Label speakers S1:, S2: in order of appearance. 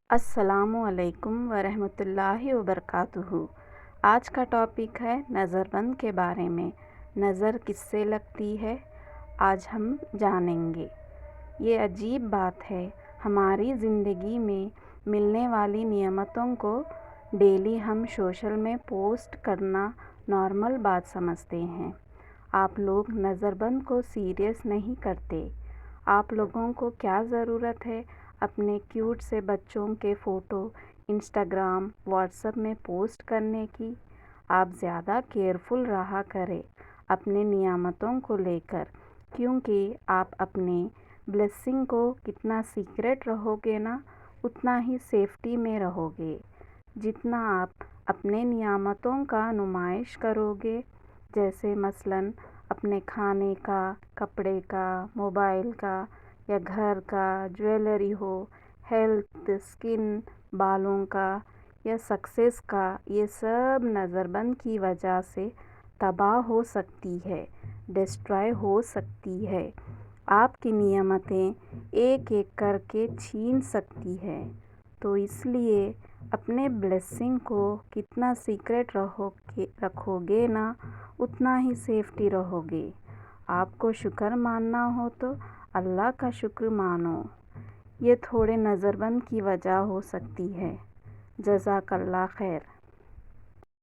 S1: السلام علیکم ورحمۃ اللہ وبرکاتہ۔ آج کا ٹاپک ہے نظر بند کے بارے میں۔ نظر کس سے لگتی ہے، آج ہم جانیں گے۔ یہ عجیب بات ہے، ہماری زندگی میں ملنے والی نعمتوں کو ڈیلی ہم سوشل میں پوسٹ کرنا نارمل بات سمجھتے ہیں۔ آپ لوگ نظر بند کو سیریس نہیں کرتے۔ آپ لوگوں کو کیا ضرورت ہے اپنے کیوٹ سے بچوں کے فوٹو انسٹاگرام، واٹس ایپ میں پوسٹ کرنے کی؟ آپ زیادہ کیئرفل رہا کریں اپنے نعمتوں کو لے کر، کیونکہ آپ اپنے بلیسنگ کو کتنا سیکرٹ رہو گے نا، اتنا ہی سیفٹی میں رہو گے۔ جتنا آپ اپنے نعمتوں کا نمائش کرو گے، جیسے مثلاً اپنے کھانے کا، کپڑے کا، موبائل کا یا گھر کا، جویلری ہو، ہیلتھ، اسکن، بالوں کا یا سکسیس کا، یہ سب نظر بند کی وجہ سے تباہ ہو سکتی ہے، ڈسٹرائے ہو سکتی ہے۔ آپ کی نعمتیں ایک ایک کر کے چھین سکتی ہے۔ تو اس لیے اپنے بلیسنگ کو کتنا سیکرٹ رکھو گے نا، اتنا ہی سیفٹی رہو گے۔ آپ کو شکر ماننا ہو تو اللہ کا شکر مانو۔ یہ تھوڑے نظر بند کی وجہ ہو سکتی ہے۔ جزاک اللہ خیر۔